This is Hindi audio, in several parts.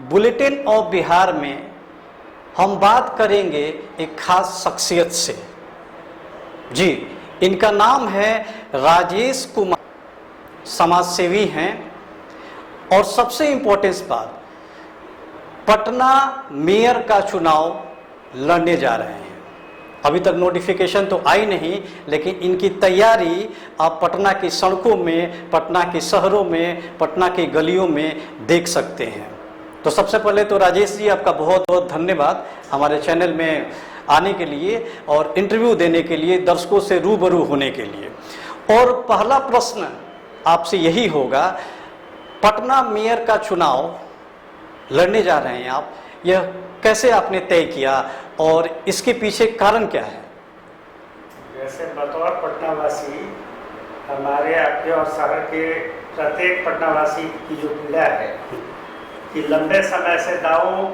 बुलेटिन ऑफ बिहार में हम बात करेंगे एक खास शख्सियत से। जी, इनका नाम है राजेश कुमार, समाजसेवी हैं। और सबसे इम्पोर्टेंट बात, पटना मेयर का चुनाव लड़ने जा रहे हैं। अभी तक नोटिफिकेशन तो आई नहीं, लेकिन इनकी तैयारी आप पटना की सड़कों में, पटना के शहरों में, पटना की गलियों में देख सकते हैं। तो सबसे पहले तो राजेश जी, आपका बहुत बहुत धन्यवाद हमारे चैनल में आने के लिए और इंटरव्यू देने के लिए, दर्शकों से रूबरू होने के लिए। और पहला प्रश्न आपसे यही होगा, पटना मेयर का चुनाव लड़ने जा रहे हैं आप, यह कैसे आपने तय किया और इसके पीछे कारण क्या है? जैसे बतौर पटनावासी, हमारे आपके और शहर के प्रत्येक पटनावासी की जो पीड़ा है कि लंबे समय से दावों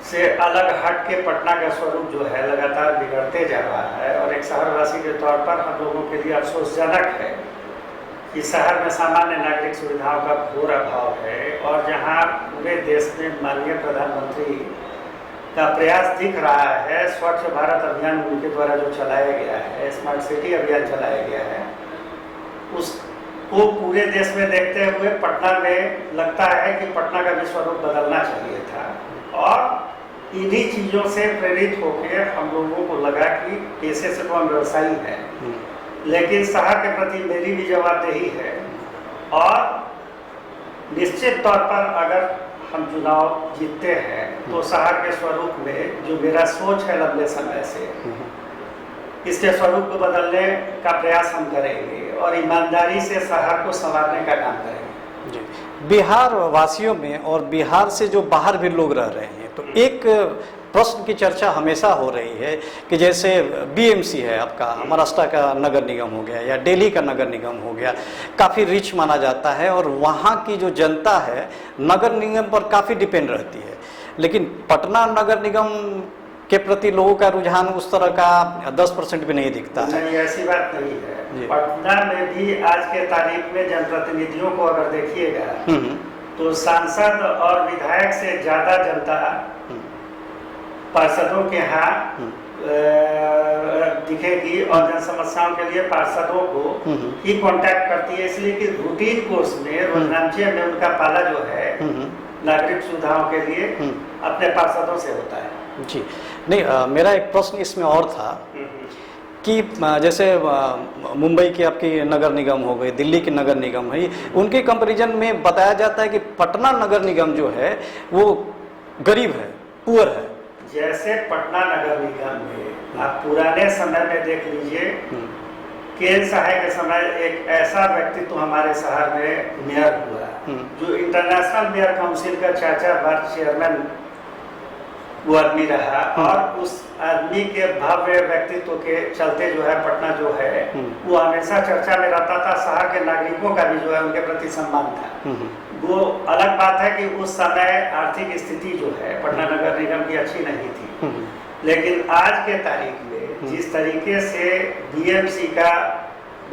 से अलग हट के पटना का स्वरूप जो है लगातार बिगड़ते जा रहा है। और एक शहरवासी के तौर पर हम लोगों के लिए अफसोसजनक है कि शहर में सामान्य नागरिक सुविधाओं का घोर अभाव है। और जहां पूरे देश में माननीय प्रधानमंत्री का प्रयास दिख रहा है, स्वच्छ भारत अभियान उनके द्वारा जो चलाया गया है, स्मार्ट सिटी अभियान चलाया गया है, उसको पूरे देश में देखते हुए पटना में लगता है कि पटना का भी स्वरूप बदलना चाहिए था। और इन्हीं चीज़ों से प्रेरित होकर हम लोगों को लगा कि पेशे से तो हम व्यवसायी हैं, लेकिन शहर के प्रति मेरी भी जवाबदेही है। और निश्चित तौर पर अगर हम चुनाव जीतते हैं तो शहर के स्वरूप में जो मेरा सोच है लंबे समय से, इसके स्वरूप को बदलने का प्रयास हम करेंगे और ईमानदारी से शहर को संवारने का काम करेंगे। जी, बिहार वासियों में और बिहार से जो बाहर भी लोग रह रहे हैं, तो एक प्रश्न की चर्चा हमेशा हो रही है कि जैसे बीएमसी है आपका, महाराष्ट्र का नगर निगम हो गया या दिल्ली का नगर निगम हो गया, काफ़ी रिच माना जाता है और वहाँ की जो जनता है नगर निगम पर काफ़ी डिपेंड रहती है। लेकिन पटना नगर निगम के प्रति लोगों का रुझान उस तरह का 10% भी नहीं दिखता है। नहीं, ऐसी बात नहीं है। पटना में भी आज के तारीख में जनप्रतिनिधियों को अगर देखिएगा तो सांसद और विधायक से ज़्यादा जनता पार्षदों के यहाँ दिखेगी और जन समस्याओं के लिए पार्षदों को ही कांटेक्ट करती है। इसलिए कि रूटीन कोर्स में, रोजनामचे में उनका पाला जो है नागरिक सुविधाओं के लिए अपने पार्षदों से होता है। जी नहीं, मेरा एक प्रश्न इसमें और था कि जैसे मुंबई की आपकी नगर निगम हो गई, दिल्ली की नगर निगम है, उनके कंपैरिजन में बताया जाता है कि पटना नगर निगम जो है वो गरीब है, पुअर है। जैसे पटना नगर निगम में आप पुराने समय में देख लीजिए, केंद्र सहाय के समय एक ऐसा व्यक्तित्व हमारे शहर में मेयर हुआ जो इंटरनेशनल मेयर काउंसिल का 4 बार चेयरमैन वो आदमी रहा। और उस आदमी के भव्य व्यक्तित्व के चलते जो है पटना जो है वो हमेशा चर्चा में रहता था। शहर के नागरिकों का भी जो है उनके प्रति सम्मान था। वो अलग बात है कि उस समय आर्थिक स्थिति जो है पटना नगर निगम की अच्छी नहीं थी, लेकिन आज के तारीख में जिस तरीके से बीएमसी का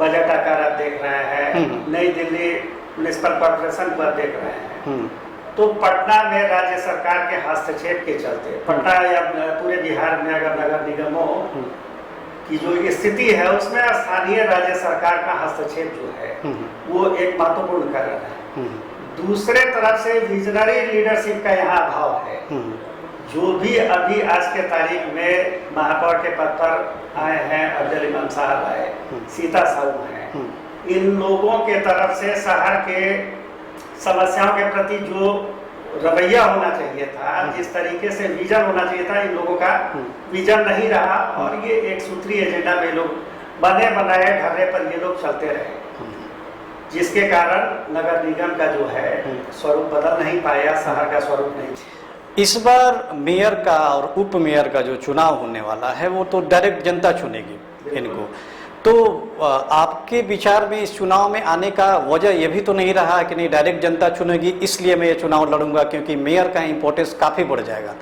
बजट आकार आप देख रहे हैं, नई दिल्ली म्युनिसिपल कॉर्पोरेशन को देख रहे हैं, तो पटना में राज्य सरकार के हस्तक्षेप के चलते पटना या पूरे बिहार में अगर नगर निगमों की जो स्थिति है उसमें स्थानीय राज्य सरकार का हस्तक्षेप जो है वो एक महत्वपूर्ण कारण है। दूसरे तरफ से विजनरी लीडरशिप का यहाँ अभाव है। जो भी अभी आज के तारीख में महापौर के पद पर आए हैं, अफजल इमाम साहब आए, सीता साहू हैं, इन लोगों के तरफ से शहर के समस्याओं के प्रति जो रवैया होना चाहिए था, जिस तरीके से विजन होना चाहिए था, इन लोगों का विजन नहीं रहा। और ये एक सूत्रीय एजेंडा में लोग बने बनाए ढर्रे पर ये लोग चलते रहे, जिसके कारण नगर निगम का जो है स्वरूप बदल नहीं पाया, शहर का स्वरूप नहीं। इस बार मेयर का और उप मेयर का जो चुनाव होने वाला है वो तो डायरेक्ट जनता चुनेगी इनको। तो आपके विचार में इस चुनाव में आने का वजह यह भी तो नहीं रहा कि नहीं डायरेक्ट जनता चुनेगी इसलिए मैं ये चुनाव लड़ूंगा, क्योंकि मेयर का इम्पोर्टेंस काफ़ी बढ़ जाएगा?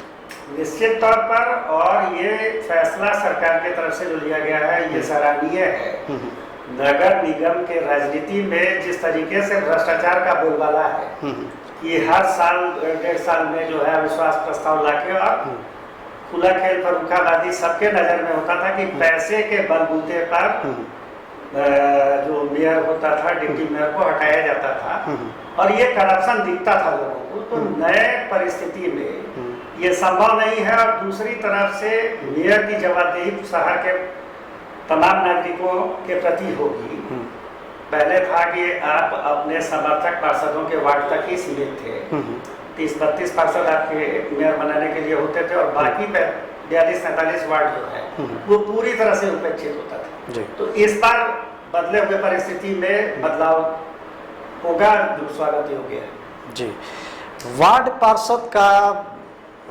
निश्चित तौर पर, और ये फैसला सरकार की तरफ से जो लिया गया है ये सराहनीय है नगर निगम के राजनीति में जिस तरीके से भ्रष्टाचार का बोलबाला है कि हर साल 1.5 साल में जो है अविश्वास प्रस्ताव लाके और खुला खेल फर्रुखाबादी सबके नजर में होता था कि पैसे के बलबूते पर जो मेयर होता था, डिप्टी मेयर को हटाया जाता था और ये करप्शन दिखता था लोगों को। तो नए परिस्थिति में ये संभव नहीं है और दूसरी तरफ से मेयर की जवाबदेही शहर के तमाम नागरिकों के प्रति होगी। पहले था कि आप अपने समर्थक पार्षदों के वार्ड तक ही सीमित थे, 30-32 पार्षद आपके मेयर बनाने के लिए होते थे और बाकी 42-43 वार्ड जो है वो पूरी तरह से उपेक्षित होता था। तो इस बार बदले हुए परिस्थिति में बदलाव होगा, जो स्वागत योग्य है। जी, वार्ड पार्षद का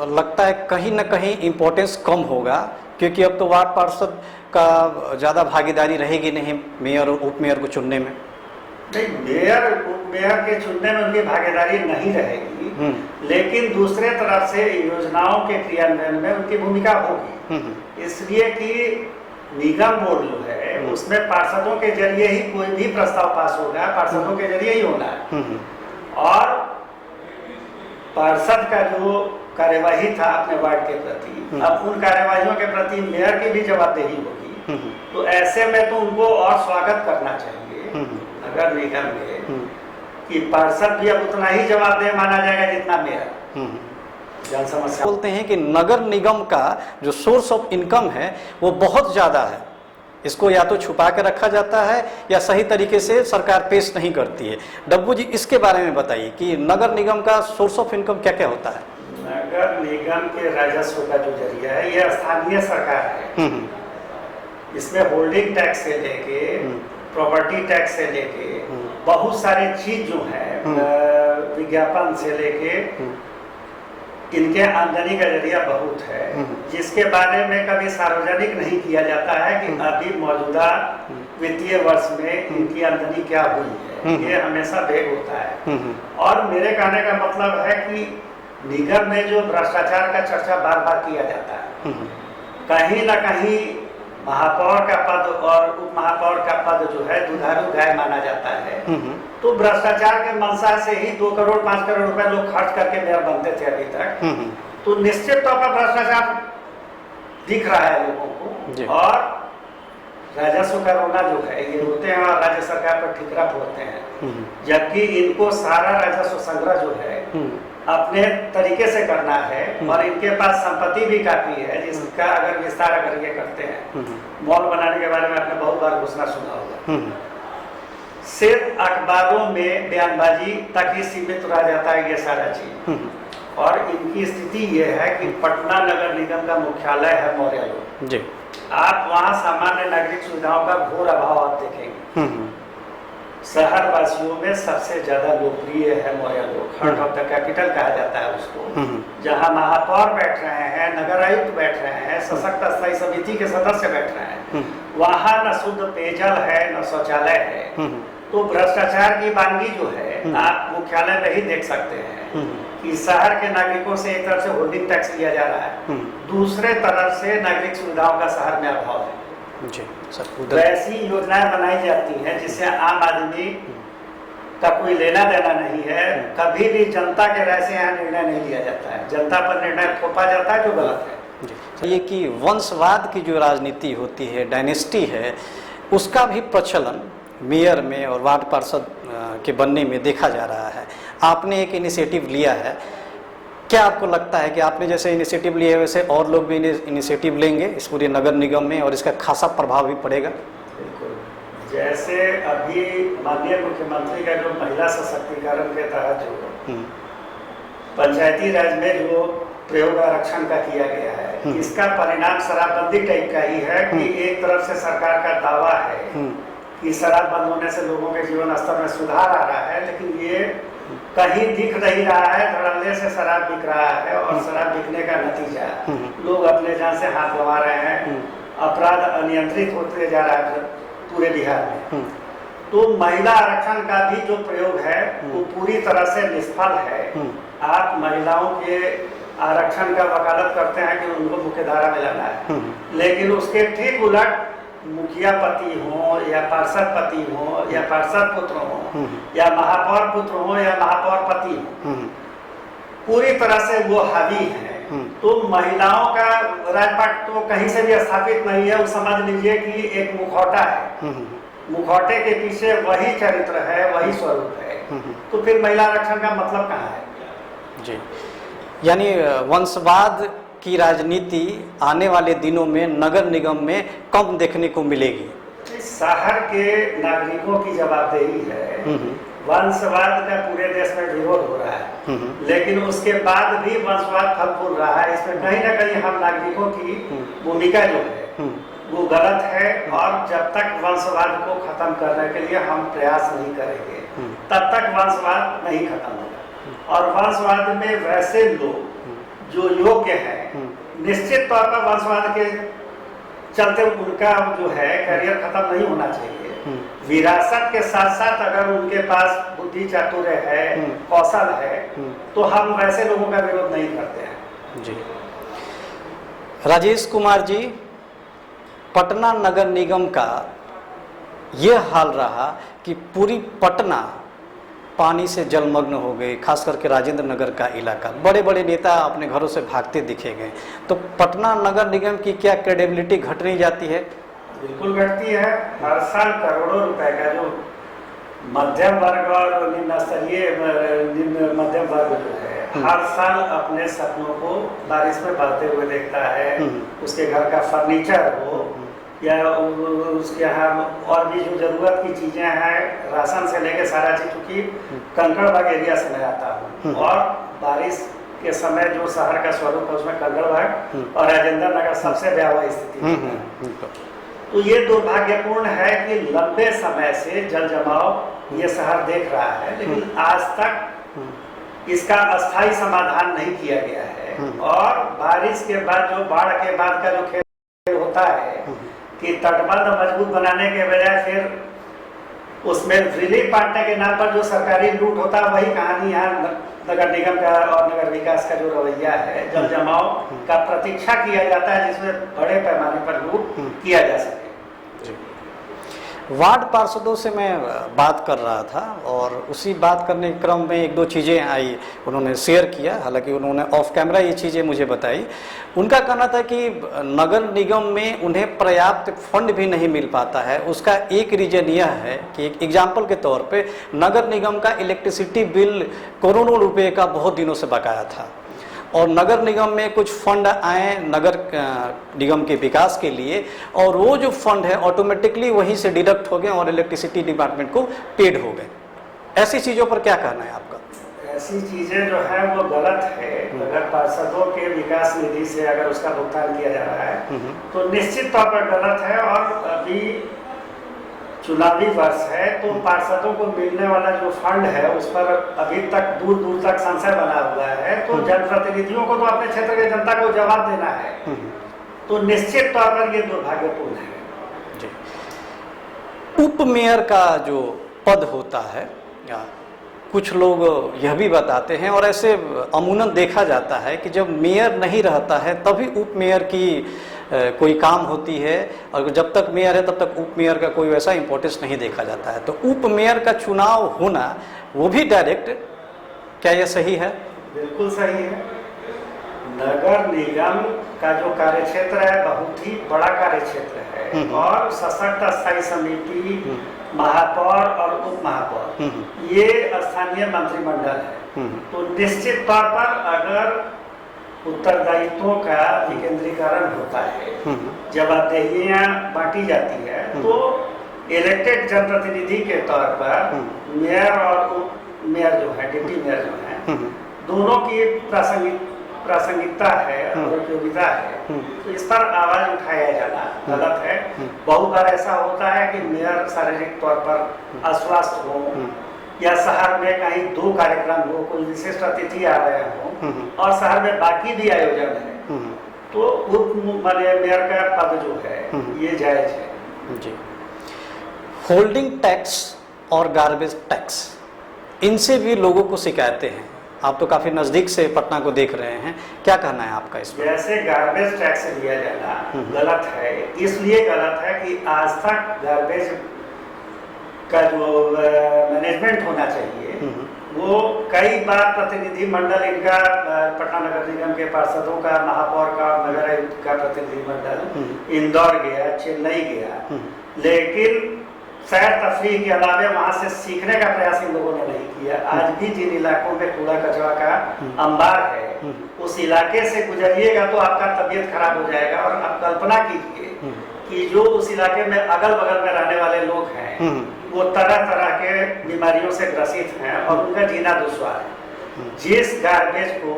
लगता है कहीं ना कहीं इम्पोर्टेंस कम होगा, क्योंकि अब तो वार्ड पार्षद का ज़्यादा भागीदारी रहेगी नहीं मेयर और उप मेयर को चुनने में। नहीं, मेयर उप मेयर के चुनने में उनकी भागीदारी नहीं रहेगी, लेकिन दूसरे तरफ से योजनाओं के क्रियान्वयन में उनकी भूमिका होगी। इसलिए कि निगम बोर्ड जो है उसमें पार्षदों के जरिए ही कोई भी प्रस्ताव पास होगा, पार्षदों के जरिए ही होना है। और पार्षद का जो कार्यवाही था अपने वार्ड के प्रति, अब उन कार्यवाहियों के प्रति मेयर की भी जवाबदेही होगी। तो ऐसे में तो उनको और स्वागत करना चाहिए नगर निगम में कि पार्षद भी अब उतना ही जवाबदेह माना जाएगा जितना मेयर। जन समस्या बोलते हैं कि नगर निगम का जो सोर्स ऑफ इनकम है वो बहुत ज़्यादा है, इसको या तो छुपा के रखा जाता है या सही तरीके से सरकार पेश नहीं करती है। डब्बू जी, इसके बारे में बताइए कि नगर निगम का सोर्स ऑफ इनकम क्या क्या होता है। नगर निगम के राजस्व का जो जरिया है ये स्थानीय सरकार है। इसमें होल्डिंग टैक्स से लेके प्रॉपर्टी टैक्स से लेके बहुत सारी चीज जो है, विज्ञापन से लेके इनके आमदनी का जरिया बहुत है, जिसके बारे में कभी सार्वजनिक नहीं किया जाता है कि अभी मौजूदा वित्तीय वर्ष में इनकी आमदनी क्या हुई है। ये हमेशा भेद होता है। और मेरे कहने का मतलब है कि निगम में जो भ्रष्टाचार का चर्चा बार बार किया जाता है, कहीं ना कहीं महापौर का पद और उप महापौर का पद जो है दुधारू गाय माना जाता है। तो भ्रष्टाचार के मंशा से ही 2 करोड़ 5 करोड़ रुपए लोग खर्च करके मेयर बनते थे अभी तक। तो निश्चित तौर पर भ्रष्टाचार दिख रहा है लोगों को और राजस्व का रोना जो है ये रोते हैं और राज्य सरकार पर ठिकरा फोड़ते हैं, जबकि इनको सारा राजस्व संग्रह जो है अपने तरीके से करना है और इनके पास संपत्ति भी काफी है, जिसका अगर विस्तार अगर ये करते हैं, मॉल बनाने के बारे में आपने बहुत बार घोषणा सुना होगा, सिर्फ अखबारों में बयानबाजी तक ही सीमित रह जाता है ये सारा चीज। और इनकी स्थिति ये है कि पटना नगर निगम का मुख्यालय है मौर्य रोड जी, आप वहाँ सामान्य नागरिक सुविधाओं का घोर अभाव आप देखेंगे। शहर वासियों में सबसे ज्यादा लोकप्रिय है Maurya road, heart of the capital कहा जाता है उसको, जहाँ महापौर बैठ रहे हैं, नगर आयुक्त बैठ रहे हैं, सशक्त स्थायी समिति के सदस्य बैठ रहे हैं, वहाँ न शुद्ध पेयजल है न शौचालय है। तो भ्रष्टाचार की वानगी जो है आप मुख्यालय में ही देख सकते हैं कि शहर के नागरिकों से एक तरफ से होल्डिंग टैक्स लिया जा रहा है, दूसरे तरफ से नागरिक सुविधाओं का शहर में अभाव है जी। वैसी योजनाएं बनाई जाती हैं जिससे आम आदमी का कोई लेना देना नहीं है। कभी भी जनता के राय से यहाँ निर्णय नहीं लिया जाता है, जनता पर निर्णय थोपा जाता है जो गलत है। ये कि वंशवाद की जो राजनीति होती है, डायनेस्टी है, उसका भी प्रचलन मेयर में और वार्ड पार्षद के बनने में देखा जा रहा है। आपने एक इनिशिएटिव लिया है, क्या आपको लगता है कि आपने जैसे इनिशिएटिव लिए वैसे और लोग भी इनिशिएटिव लेंगे इस पूरे नगर निगम में और इसका खासा प्रभाव भी पड़ेगा? बिल्कुल, जैसे अभी माननीय मुख्यमंत्री का जो महिला सशक्तिकरण के तहत जो पंचायती राज में जो प्रयोग आरक्षण का किया गया है, इसका परिणाम शराबबंदी टाइप का ही है कि एक तरफ से सरकार का दावा है कि शराब बंद होने से लोगों के जीवन स्तर में सुधार आ रहा है, लेकिन ये कहीं दिख नहीं रहा है। धड़ल्ले से शराब बिक रहा है और शराब बिकने का नतीजा लोग अपने जान से हाथ गंवा रहे हैं, अपराध अनियंत्रित होते जा रहा है पूरे बिहार में। तो महिला आरक्षण का भी जो प्रयोग है वो पूरी तरह से निष्फल है। आप महिलाओं के आरक्षण का वकालत करते हैं कि उनको मुख्य धारा में लाना है, लेकिन उसके ठीक उलट मुखिया पति हो या पार्षद पति हो या पार्षद पुत्र हो या महापौर पुत्र हो या महापौर पति हो, पूरी तरह से वो हावी है। तो महिलाओं का राजपाट तो कहीं से भी स्थापित नहीं है। वो समझ लीजिए कि एक मुखौटा है, मुखौटे के पीछे वही चरित्र है, वही स्वरूप है। तो फिर महिला आरक्षण का मतलब कहाँ है? जी, यानी वंशवाद की राजनीति आने वाले दिनों में नगर निगम में कम देखने को मिलेगी। शहर के नागरिकों की जवाबदेही है। वंशवाद का पूरे देश में विरोध हो रहा है, लेकिन उसके बाद भी वंशवाद फल फूल रहा है। इसमें कहीं ना कहीं हम नागरिकों की भूमिका जो है वो गलत है। और जब तक वंशवाद को खत्म करने के लिए हम प्रयास नहीं करेंगे, तब तक वंशवाद नहीं खत्म होगा। और वंशवाद में वैसे लोग जो योग्य हैं, निश्चित तौर पर वंशवाद के चलते उनका जो है करियर खत्म नहीं होना चाहिए। विरासत के साथ साथ अगर उनके पास बुद्धि चातुर्य है, कौशल है, तो हम वैसे लोगों का विरोध नहीं करते हैं। जी, राजेश कुमार जी, पटना नगर निगम का ये हाल रहा कि पूरी पटना पानी से जलमग्न हो गई, खास करके राजेंद्र नगर का इलाका। बड़े बड़े नेता अपने घरों से भागते दिखे गए। तो पटना नगर निगम की क्या क्रेडिबिलिटी घट नहीं जाती है? बिल्कुल घटती है। हर साल करोड़ों रुपए का जो मध्यम वर्ग और निम्न स्तरीय मध्यम वर्ग जो है, हर साल अपने सपनों को बारिश में बहते हुए देखता है। उसके घर का फर्नीचर हो या उसके यहाँ और भी जो जरूरत की चीजें हैं, राशन से लेके सारा चीज, क्योंकि कंकड़बाग एरिया से मैं आता हूँ और बारिश के समय जो शहर का स्वरूप है उसमें कंकड़बाग और राजेंद्र नगर सबसे भयावह स्थिति है। तो ये दुर्भाग्यपूर्ण है कि लंबे समय से जल जमाव ये शहर देख रहा है, लेकिन आज तक इसका अस्थायी समाधान नहीं किया गया है। और बारिश के बाद जो बाढ़ के बाद का जो खेल होता है कि तटबंध मजबूत बनाने के बजाय फिर उसमें रिलीफ बांटने के नाम पर जो सरकारी लूट होता है, वही कहानी यहाँ नगर निगम का और नगर विकास का जो रवैया है, जल जमाव का प्रतीक्षा किया जाता है जिसमें बड़े पैमाने पर लूट किया जा सके। वार्ड पार्षदों से मैं बात कर रहा था और उसी बात करने के क्रम में एक दो चीज़ें आई, उन्होंने शेयर किया। हालांकि उन्होंने ऑफ कैमरा ये चीज़ें मुझे बताई। उनका कहना था कि नगर निगम में उन्हें पर्याप्त फंड भी नहीं मिल पाता है। उसका एक रीजन यह है कि एक एग्जाम्पल के तौर पे नगर निगम का इलेक्ट्रिसिटी बिल करोड़ों रुपये का बहुत दिनों से बकाया था और नगर निगम में कुछ फंड आए नगर निगम के विकास के लिए, और वो जो फंड है ऑटोमेटिकली वहीं से डिडक्ट हो गए और इलेक्ट्रिसिटी डिपार्टमेंट को पेड हो गए। ऐसी चीज़ों पर क्या कहना है आपका? ऐसी चीज़ें जो है वो गलत है। अगर पार्षदों के विकास निधि से अगर उसका भुगतान किया जा रहा है तो निश्चित तौर पर गलत है। और अभी चुनावी वर्ष है तो पार्षदों को मिलने वाला जो फंड है उस पर अभी तक दूर दूर तक संशय बना हुआ है। तो जनप्रतिनिधियों को तो अपने क्षेत्र के जनता को जवाब देना है। तो निश्चित तौर पर ये दुर्भाग्यपूर्ण है। जी, उप मेयर का जो पद होता है, कुछ लोग यह भी बताते हैं और ऐसे अमूमन देखा जाता है कि जब मेयर नहीं रहता है तभी उप मेयर की कोई काम होती है, और जब तक मेयर है तब तक उप मेयर का कोई वैसा इंपॉर्टेंस नहीं देखा जाता है। तो उप मेयर का चुनाव होना वो भी डायरेक्ट, क्या यह सही है? बिल्कुल सही है। नगर निगम का जो कार्यक्षेत्र है बहुत ही बड़ा कार्यक्षेत्र है और सशक्त स्थायी समिति, महापौर और उप महापौर ये स्थानीय मंत्रिमंडल है। तो निश्चित तौर पर अगर उत्तरदायित्वों का विकेंद्रीकरण होता है, जवाबदेहियां बांटी जाती है, तो इलेक्टेड जनप्रतिनिधि के तौर पर मेयर और उप मेयर जो है, डिप्टी मेयर जो है, दोनों की प्रासंगिकता है और उपयोगिता है। तो इस पर आवाज उठाया जाना गलत है। बहुत बार ऐसा होता है कि मेयर शारीरिक तौर पर अस्वस्थ हो या शहर में कहीं दो कार्यक्रम हो, कोई विशिष्ट अतिथि आ रहे हो और शहर में बाकी भी आयोजन है, तो उप मेयर का पद जो है ये जायज है। जी, होल्डिंग टैक्स और गार्बेज टैक्स, इनसे भी लोगों को शिकायतें हैं आप तो काफ़ी नज़दीक से पटना को देख रहे हैं, क्या कहना है आपका इसमें? जैसे गार्बेज टैक्स लिया जाना गलत है, इसलिए गलत है कि आज तक गार्बेज का जो मैनेजमेंट होना चाहिए वो कई बार प्रतिनिधि मंडल इनका पटना नगर निगम के पार्षदों का, महापौर का, नगर आयुक्त का प्रतिनिधि मंडल इंदौर गया, चेन्नई गया, लेकिन सैर तफरीह के अलावा वहां से सीखने का प्रयास इन लोगों ने नहीं किया। आज भी जिन इलाकों में कूड़ा कचरा का अंबार है, उस इलाके से गुजरिएगा तो आपका तबीयत खराब हो जाएगा। और आप कल्पना कीजिए कि जो उस इलाके में अगल बगल में रहने वाले लोग हैं वो तरह तरह के बीमारियों से ग्रसित हैं और उनका जीना दुश्वार है। जिस गार्बेज को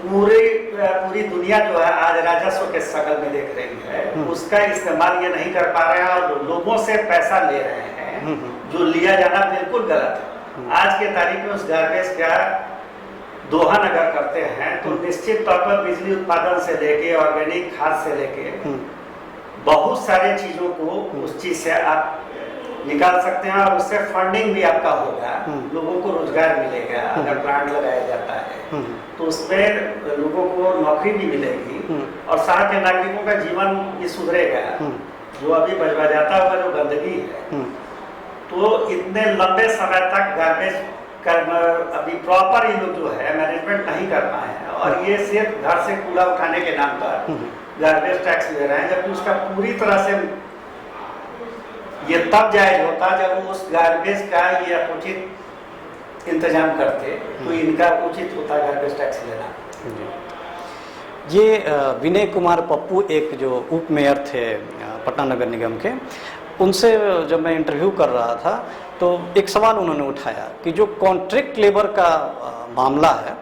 पूरी दुनिया जो है आज राजस्व के शकल में देख रही है, उसका इस्तेमाल ये नहीं कर पा रहे हैं और लोगों से पैसा ले रहे हैं, जो लिया जाना बिल्कुल गलत है। आज के तारीख में उस गार्बेज का दोहन अगर करते हैं तो निश्चित तौर पर बिजली उत्पादन से लेके ऑर्गेनिक खाद से लेके बहुत सारे चीजों को उस चीज से आप निकाल सकते हैं और उससे फंडिंग भी आपका होगा, लोगों को रोजगार मिलेगा। अगर प्लांट लगाया जाता है तो उसमें लोगों को नौकरी भी मिलेगी और शहर के नागरिकों का जीवन भी सुधरेगा। जो अभी बजवा जाता होगा जो गंदगी है, तो इतने लंबे समय तक गार्बेज अभी प्रॉपर ये लोग जो है मैनेजमेंट नहीं कर पाए हैं और ये सिर्फ घर से कूड़ा उठाने के नाम पर गार्बेज टैक्स ले रहे हैं, जबकि उसका पूरी तरह से ये तब जायज होता जब वो उस गार्बेज का ये उचित इंतजाम करते, तो इनका उचित होता गार्बेज टैक्स लेना। ये विनय कुमार पप्पू एक जो उप मेयर थे पटना नगर निगम के, उनसे जब मैं इंटरव्यू कर रहा था तो एक सवाल उन्होंने उठाया कि जो कॉन्ट्रैक्ट लेबर का मामला है,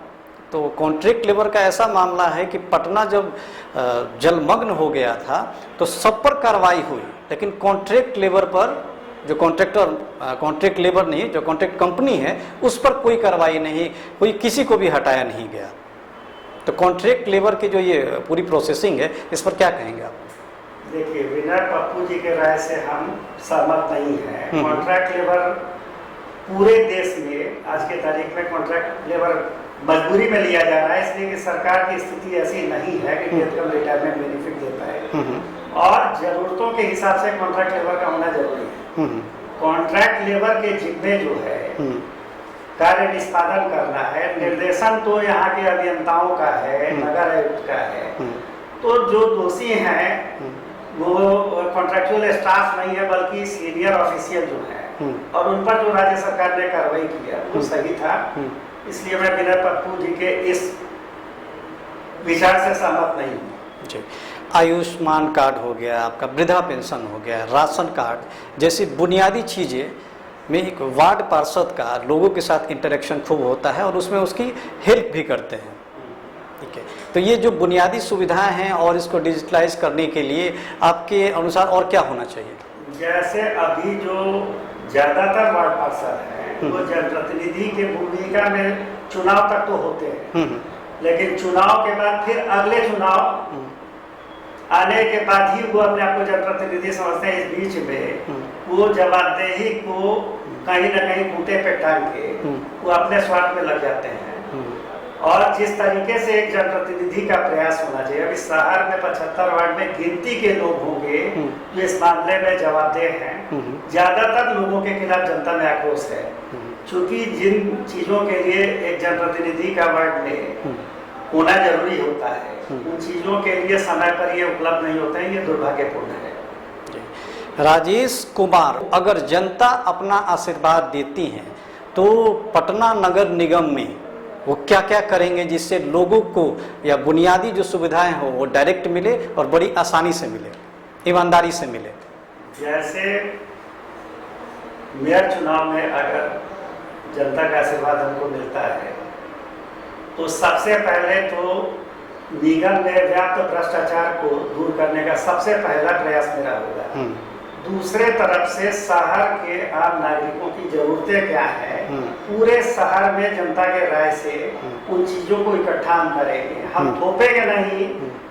तो कॉन्ट्रैक्ट लेबर का ऐसा मामला है कि पटना जब जलमग्न हो गया था तो सब पर कार्रवाई हुई, लेकिन कॉन्ट्रैक्ट लेबर पर जो कॉन्ट्रैक्ट लेबर नहीं, जो कॉन्ट्रैक्ट कंपनी है उस पर कोई कार्रवाई नहीं हुई, किसी को भी हटाया नहीं गया। तो कॉन्ट्रैक्ट लेबर की जो ये पूरी प्रोसेसिंग है, इस पर क्या कहेंगे आप? देखिए, विनय पप्पू जी के राय से हम सहमत नहीं हैं। कॉन्ट्रैक्ट लेबर पूरे देश में आज के तारीख में कॉन्ट्रैक्ट लेबर मजबूरी में लिया जा रहा है, इसलिए कि सरकार की स्थिति ऐसी नहीं है कि इनकम रिटायरमेंट बेनिफिट देता है और जरूरतों के हिसाब से कॉन्ट्रैक्ट लेबर का होना जरूरी है। कॉन्ट्रैक्ट लेबर के जिम्मे जो है कार्य निष्पादन करना है, निर्देशन तो यहाँ के अभियंताओं का है, नगर आयुक्त का है। तो जो दोषी हैं वो कॉन्ट्रैक्चुअल स्टाफ नहीं है बल्कि सीनियर ऑफिशियल जो है, और उन पर जो राज्य सरकार ने कार्रवाई किया वो सही था। इसलिए मैं विनय पप्पू जी के इस विचार से सहमत नहीं हूँ। जी, आयुष्मान कार्ड हो गया, आपका वृद्धा पेंशन हो गया, राशन कार्ड जैसी बुनियादी चीज़ें में एक वार्ड पार्षद का लोगों के साथ इंटरेक्शन खूब होता है और उसमें उसकी हेल्प भी करते हैं। ठीक है, तो ये जो बुनियादी सुविधाएं हैं और इसको डिजिटलाइज करने के लिए आपके अनुसार और क्या होना चाहिए? जैसे अभी जो ज़्यादातर वार्ड पार्षद हैं वो जनप्रतिनिधि के भूमिका में चुनाव तक तो होते हैं, लेकिन चुनाव के बाद फिर अगले चुनाव आने के बाद ही वो अपने आप को जनप्रतिनिधि समझते हैं। इस बीच में वो जवाबदेही को कहीं न कहीं खूंटे पे टांग के वो अपने स्वार्थ में लग जाते हैं। और जिस तरीके से एक जनप्रतिनिधि का प्रयास होना चाहिए, अभी शहर में 75 वार्ड में गिनती के लोग होंगे जो इस मामले में जवाबदेह हैं। ज्यादातर लोगों के खिलाफ जनता में आक्रोश है, क्योंकि जिन चीजों के लिए एक जनप्रतिनिधि का वार्ड में होना जरूरी होता है उन चीजों के लिए समय पर ये उपलब्ध नहीं होते हैं, ये दुर्भाग्यपूर्ण है। राजेश कुमार, अगर जनता अपना आशीर्वाद देती है तो पटना नगर निगम में वो क्या क्या करेंगे जिससे लोगों को या बुनियादी जो सुविधाएं हो वो डायरेक्ट मिले और बड़ी आसानी से मिले, ईमानदारी से मिले? जैसे मेयर चुनाव में अगर जनता का आशीर्वाद हमको मिलता है तो सबसे पहले तो निगम में व्याप्त भ्रष्टाचार को दूर करने का सबसे पहला प्रयास मेरा होगा। दूसरे तरफ से शहर के आम नागरिकों की जरूरतें क्या है, पूरे शहर में जनता के राय से उन चीजों को इकट्ठा हम करेंगे। हम थोपेंगे नहीं,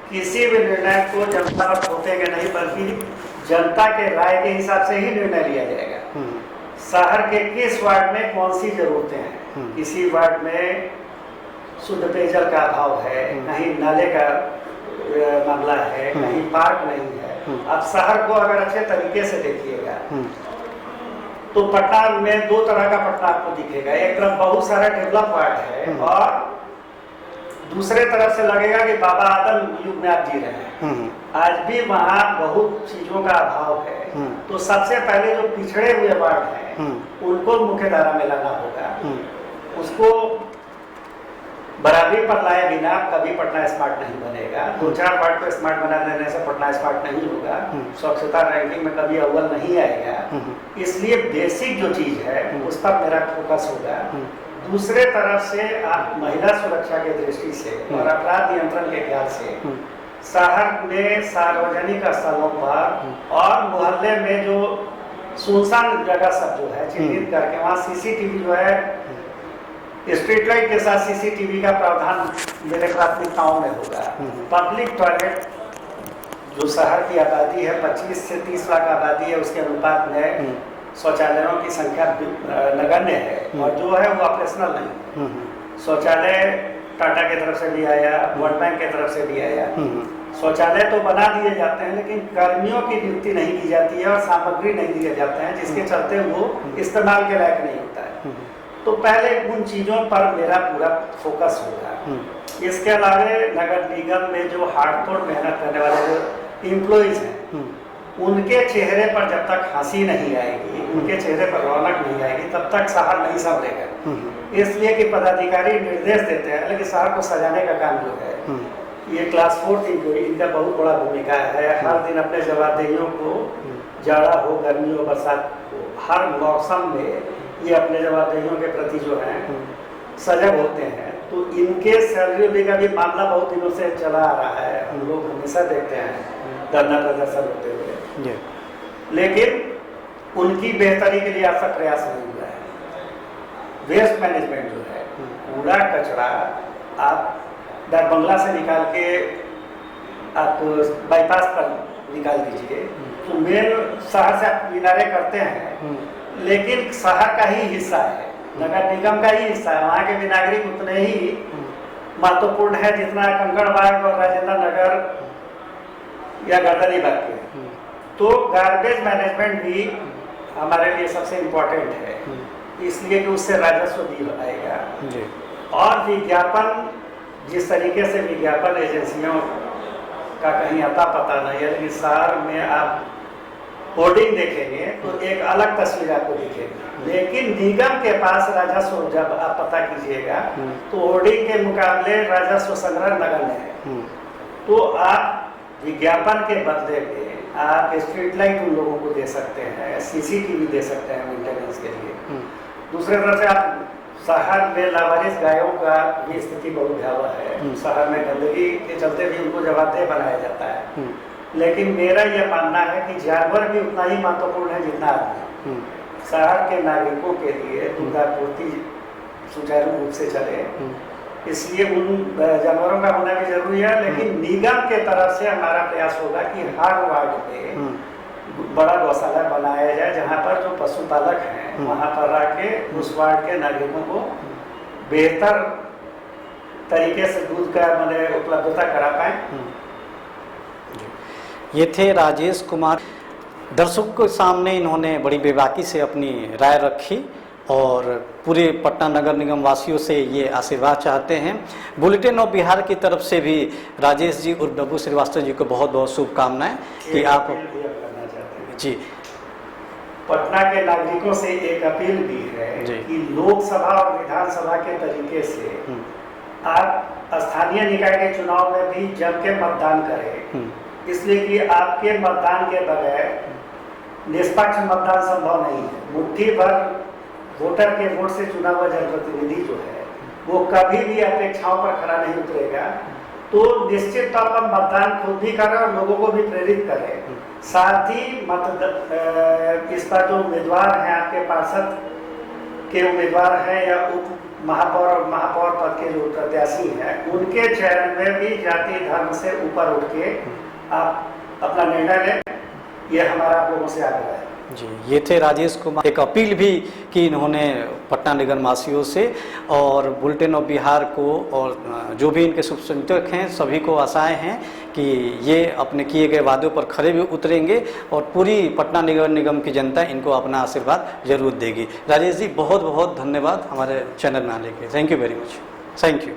किसी भी निर्णय को जनता पर थोपेंगे नहीं, बल्कि जनता के राय के हिसाब से ही निर्णय लिया जाएगा। शहर के किस वार्ड में कौन सी जरूरतें हैं, किसी वार्ड में शुद्ध पेयजल का अभाव है, कहीं नाले का मामला है, कहीं पार्क नहीं है। अब शहर को अगर अच्छे तरीके से देखिएगा तो पटना में दो तरह का पटना आपको दिखेगा। एक तरफ बहुत सारा डेवलप वार्ड है और दूसरे तरफ से लगेगा कि बाबा आदम युग में आप जी रहे हैं। आज भी वहाँ बहुत चीजों का अभाव है। तो सबसे पहले जो पिछड़े हुए वार्ड हैं उनको मुख्य धारा में लाना होगा। उसको बराबरी पर लाए बिना कभी पटना स्मार्ट नहीं बनेगा। 2-4 वार्ड को स्मार्ट बना देने से पटना स्मार्ट नहीं होगा। स्वच्छता रैंकिंग में कभी अव्वल नहीं आएगा। इसलिए बेसिक जो चीज है उस पर मेरा फोकस होगा। दूसरे तरफ से आप महिला सुरक्षा के दृष्टि से और अपराध नियंत्रण के ख्याल से शहर में सार्वजनिक स्थलों पर और मोहल्ले में जो सुनसान जगह सब जो है चिन्हित करके वहाँ सीसीटीवी जो है, स्ट्रीट लाइट के साथ सीसीटीवी का प्रावधान मेरे प्राथमिकताओं में होगा। पब्लिक टॉयलेट जो शहर की आबादी है 25 से 30 लाख आबादी है, उसके अनुपात में शौचालयों की संख्या नगण्य है और जो है वो ऑपरेशनल नहीं। शौचालय टाटा की तरफ से भी आया, वर्ल्ड बैंक की तरफ से भी आया। शौचालय तो बना दिए जाते हैं लेकिन कर्मियों की नियुक्ति नहीं की जाती है और सामग्री नहीं दिए जाते हैं, जिसके चलते वो इस्तेमाल के लायक नहीं होता है। तो पहले उन चीजों पर मेरा पूरा फोकस होगा। इसके अलावा नगर निगम में जो हार्डकोर मेहनत करने वाले जो एम्प्लॉइज हैं उनके चेहरे पर जब तक हंसी नहीं आएगी, उनके चेहरे पर रौनक नहीं आएगी, तब तक शहर नहीं संभलेगा। इसलिए कि पदाधिकारी निर्देश देते हैं लेकिन शहर को सजाने का काम जो है ये क्लास 4 इनका बहुत बड़ा भूमिका है। हर दिन अपने जवाबदेहियों को, जाड़ा हो गर्मी हो बरसात हो, हर मौसम में ये अपने जवाबदेहियों के प्रति जो है सजग होते हैं। तो इनके सैलरी का भी मामला बहुत दिनों से चला आ रहा है। हम लोग हमेशा देखते हैं धरना प्रदर्शन होते हुए, लेकिन उनकी बेहतरी के लिए आपका प्रयास नहीं हुआ है। वेस्ट मैनेजमेंट जो है, कूड़ा कचरा आप दरबंगला से निकाल के आप बाईपास पर निकाल दीजिए तो मेन शहर से आप किनारे करते हैं, लेकिन शहर का ही हिस्सा है, नगर निगम का ही हिस्सा है। वहाँ के भी नागरिक उतने ही महत्वपूर्ण है जितना कंकड़बाग और राजेंद्र नगर या गर्दनीबाग के। तो गार्बेज मैनेजमेंट भी हमारे लिए सबसे इम्पोर्टेंट है, इसलिए कि उससे राजस्व भी आएगा। और विज्ञापन, जिस तरीके से विज्ञापन एजेंसियों का कहीं अता पता नहीं है, लेकिन शहर में आप होर्डिंग देखेंगे तो एक अलग तस्वीर आपको दिखेगी। लेकिन निगम के पास राजस्व जब आप पता कीजिएगा तो होर्डिंग के मुकाबले राजस्व संग्रह नगण्य है। तो आप विज्ञापन के बदले में आप स्ट्रीट लाइट उन लोगों को दे सकते हैं, सीसीटीवी दे सकते हैं मेंटेनेंस के लिए। दूसरे तरफ से आप शहर में लावारिस गायों का भी स्थिति बहुत भयावह है। शहर में गंदगी के चलते भी उनको जवाबदेह बनाया जाता है। लेकिन मेरा यह मानना है कि जानवर भी उतना ही महत्वपूर्ण है जितना आदमी। शहर के नागरिकों के लिए दूधापूर्ति सुचारू रूप से चले, इसलिए उन जानवरों का होना भी जरूरी है। लेकिन निगम के तरफ से हमारा प्रयास होगा कि हर वार्ड में बड़ा गौशाला बनाया जाए, जहाँ पर जो पशुपालक हैं वहाँ पर रह के उस वार्ड के नागरिकों को बेहतर तरीके से दूध का मैंने उपलब्धता करा पाए। ये थे राजेश कुमार। दर्शकों के सामने इन्होंने बड़ी बेबाकी से अपनी राय रखी और पूरे पटना नगर निगम वासियों से ये आशीर्वाद चाहते हैं। बुलेटिन ऑफ बिहार की तरफ से भी राजेश जी और डब्बू श्रीवास्तव जी को बहुत बहुत शुभकामनाएं कि आप जी पटना के नागरिकों से एक अपील भी है कि लोकसभा और विधानसभा के तरीके से आप स्थानीय निकाय के चुनाव में भी जम के मतदान करें, इसलिए कि आपके मतदान के बगैर निष्पक्ष मतदान संभव नहीं है। मुट्ठी भर वोटर के वोट से चुना हुआ जनप्रतिनिधि जो है वो कभी भी अपेक्षाओं पर खरा नहीं उतरेगा। तो निश्चित तौर पर मतदान खुद भी करें और लोगों को भी प्रेरित करें। साथ ही इस पर जो उम्मीदवार हैं, आपके पार्षद के उम्मीदवार हैं या उप महापौर और महापौर पद के जो प्रत्याशी हैं, उनके चयन में भी जाति धर्म से ऊपर उठ के आप अपना निर्णय लें, ये हमारा आप लोगों से आग्रह है। जी, ये थे राजेश कुमार। एक अपील भी की इन्होंने पटना निगम वासियों से, और बुलेटिन ऑफ बिहार को और जो भी इनके शुभचिंतक हैं सभी को आशाएं हैं कि ये अपने किए गए वादों पर खरे भी उतरेंगे और पूरी पटना नगर निगम की जनता इनको अपना आशीर्वाद जरूर देगी। राजेश जी बहुत बहुत धन्यवाद हमारे चैनल में आने के लिए। Thank you very much. Thank you.